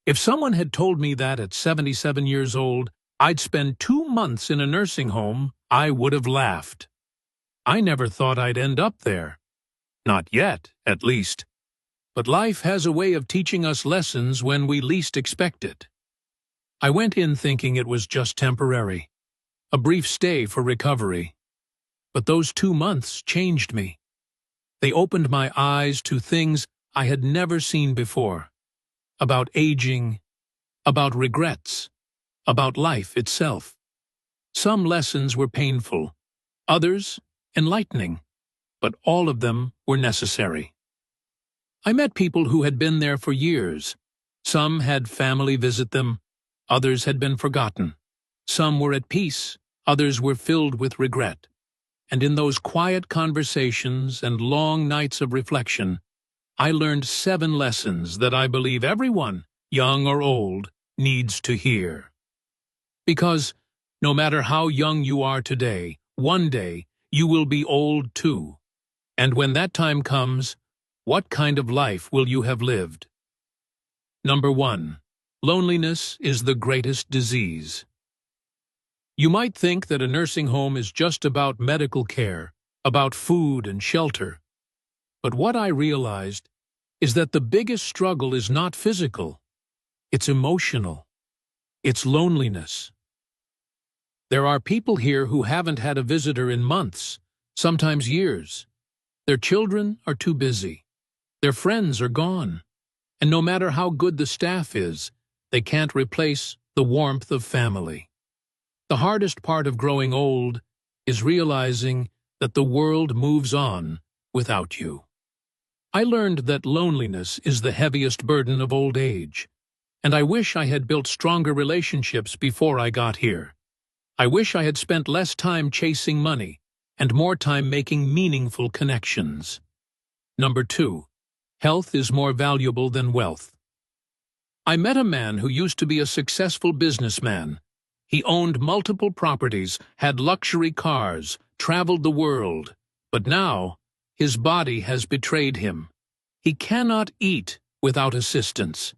If someone had told me that at 77 years old, I'd spend 2 months in a nursing home, I would have laughed. I never thought I'd end up there. Not yet, at least. But life has a way of teaching us lessons when we least expect it. I went in thinking it was just temporary, a brief stay for recovery. But those 2 months changed me. They opened my eyes to things I had never seen before. About aging, about regrets, about life itself. Some lessons were painful, others enlightening, but all of them were necessary. I met people who had been there for years. Some had family visit them, others had been forgotten. Some were at peace, others were filled with regret. And in those quiet conversations and long nights of reflection, I learned 7 lessons that I believe everyone, young or old, needs to hear. Because no matter how young you are today, one day you will be old too. And when that time comes, what kind of life will you have lived? Number 1. Loneliness is the greatest disease. You might think that a nursing home is just about medical care, about food and shelter. But what I realized is that the biggest struggle is not physical, it's emotional. It's loneliness. There are people here who haven't had a visitor in months, sometimes years. Their children are too busy. Their friends are gone. And no matter how good the staff is, they can't replace the warmth of family. The hardest part of growing old is realizing that the world moves on without you. I learned that loneliness is the heaviest burden of old age, and I wish I had built stronger relationships before I got here. I wish I had spent less time chasing money and more time making meaningful connections. Number 2. Health is more valuable than wealth. I met a man who used to be a successful businessman. He owned multiple properties, had luxury cars, traveled the world, but now his body has betrayed him. He cannot eat without assistance.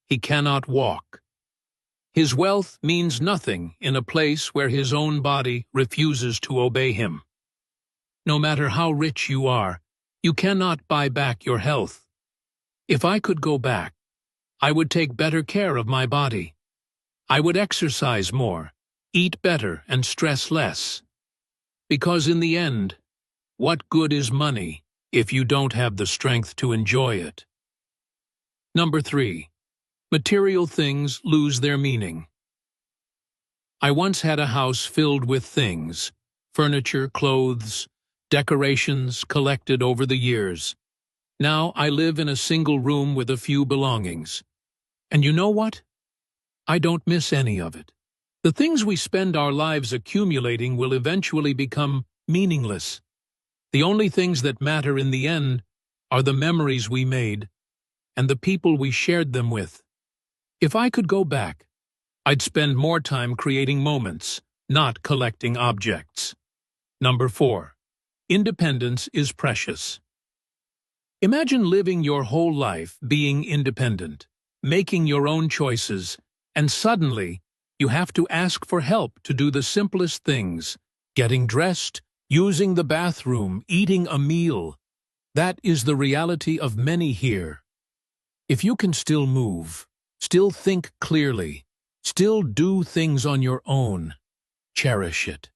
He cannot walk. His wealth means nothing in a place where his own body refuses to obey him. No matter how rich you are, you cannot buy back your health. If I could go back, I would take better care of my body. I would exercise more, eat better, and stress less. Because in the end, what good is money if you don't have the strength to enjoy it? Number 3. Material things lose their meaning. I once had a house filled with things, furniture, clothes, decorations collected over the years. Now I live in a single room with a few belongings. And you know what? I don't miss any of it. The things we spend our lives accumulating will eventually become meaningless. The only things that matter in the end are the memories we made and the people we shared them with. If I could go back, I'd spend more time creating moments, not collecting objects. Number 4. Independence is precious. Imagine living your whole life being independent, making your own choices, and suddenly you have to ask for help to do the simplest things, getting dressed, using the bathroom, eating a meal. That is the reality of many here. If you can still move, still think clearly, still do things on your own, cherish it.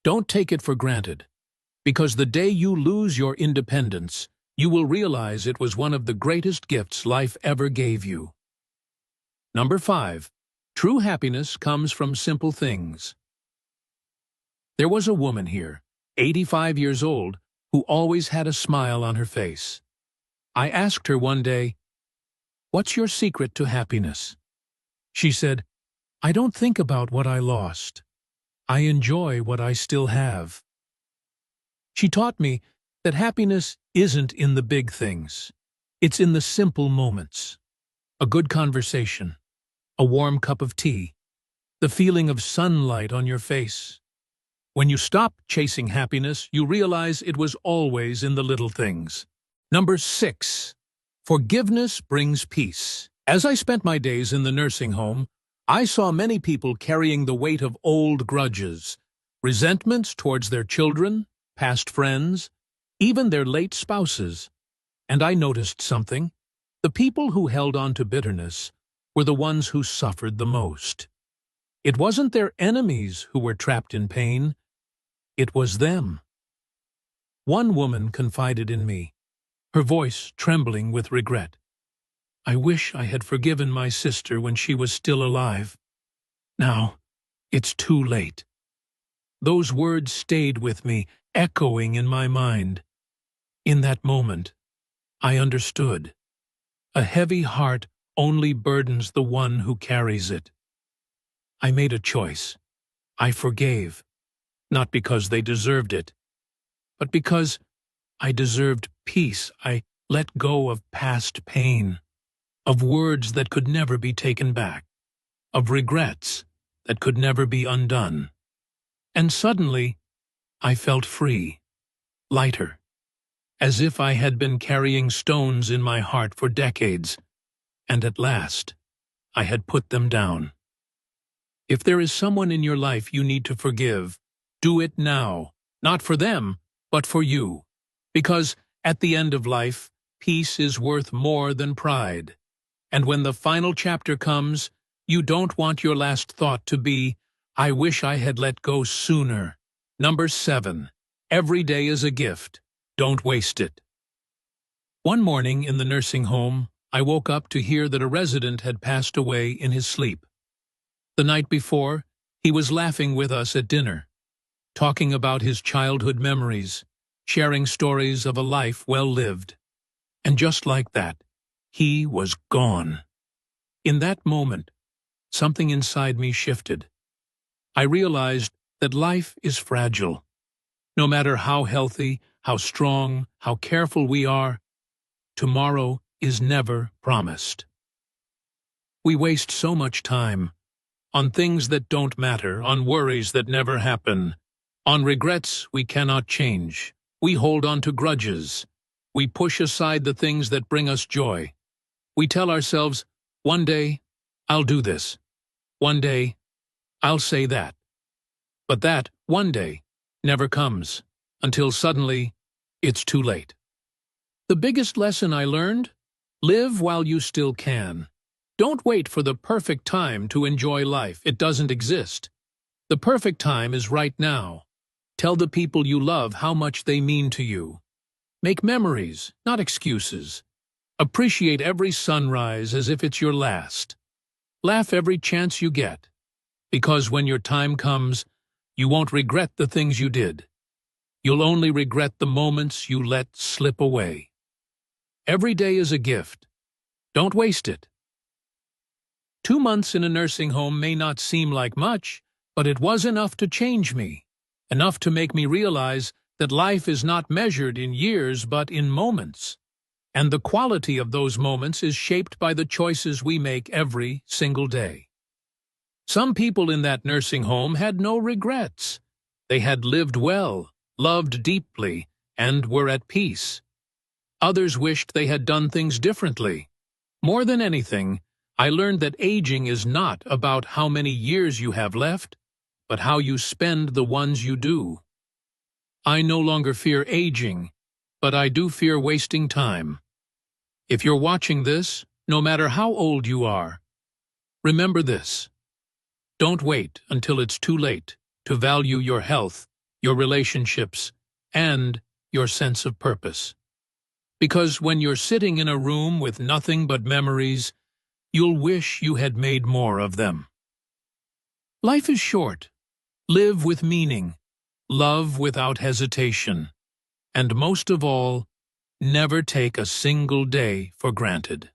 Don't take it for granted, because the day you lose your independence, you will realize it was one of the greatest gifts life ever gave you. Number 5. True happiness comes from simple things. There was a woman here, 85 years old, who always had a smile on her face. I asked her one day, "What's your secret to happiness?" She said, "I don't think about what I lost. I enjoy what I still have." She taught me that happiness isn't in the big things. It's in the simple moments. A good conversation, a warm cup of tea, the feeling of sunlight on your face. When you stop chasing happiness, you realize it was always in the little things. Number 6. Forgiveness brings peace. As I spent my days in the nursing home, I saw many people carrying the weight of old grudges, resentments towards their children, past friends, even their late spouses. And I noticed something. The people who held on to bitterness were the ones who suffered the most. It wasn't their enemies who were trapped in pain. It was them. One woman confided in me, her voice trembling with regret. "I wish I had forgiven my sister when she was still alive. Now, it's too late." Those words stayed with me, echoing in my mind. In that moment, I understood. A heavy heart only burdens the one who carries it. I made a choice. I forgave, not because they deserved it, but because I deserved peace. I let go of past pain, of words that could never be taken back, of regrets that could never be undone. And suddenly, I felt free, lighter, as if I had been carrying stones in my heart for decades, and at last, I had put them down. If there is someone in your life you need to forgive, do it now, not for them, but for you. Because at the end of life, peace is worth more than pride. And when the final chapter comes, you don't want your last thought to be, "I wish I had let go sooner." Number 7. Every day is a gift. Don't waste it. One morning in the nursing home, I woke up to hear that a resident had passed away in his sleep. The night before, he was laughing with us at dinner, talking about his childhood memories, sharing stories of a life well lived. And just like that, he was gone. In that moment, something inside me shifted. I realized that life is fragile. No matter how healthy, how strong, how careful we are, tomorrow is never promised. We waste so much time on things that don't matter, on worries that never happen, on regrets we cannot change. We hold on to grudges. We push aside the things that bring us joy. We tell ourselves, "One day, I'll do this. One day, I'll say that." But that one day never comes, until suddenly it's too late. The biggest lesson I learned? Live while you still can. Don't wait for the perfect time to enjoy life. It doesn't exist. The perfect time is right now. Tell the people you love how much they mean to you. Make memories, not excuses. Appreciate every sunrise as if it's your last. Laugh every chance you get, because when your time comes, you won't regret the things you did. You'll only regret the moments you let slip away. Every day is a gift. Don't waste it. 2 months in a nursing home may not seem like much, but it was enough to change me, enough to make me realize that life is not measured in years but in moments, and the quality of those moments is shaped by the choices we make every single day. Some people in that nursing home had no regrets. They had lived well, loved deeply, and were at peace. Others wished they had done things differently. More than anything, I learned that aging is not about how many years you have left, but how you spend the ones you do. I no longer fear aging, but I do fear wasting time. If you're watching this, no matter how old you are, remember this. Don't wait until it's too late to value your health, your relationships, and your sense of purpose. Because when you're sitting in a room with nothing but memories, you'll wish you had made more of them. Life is short. Live with meaning. Love without hesitation. And most of all, never take a single day for granted.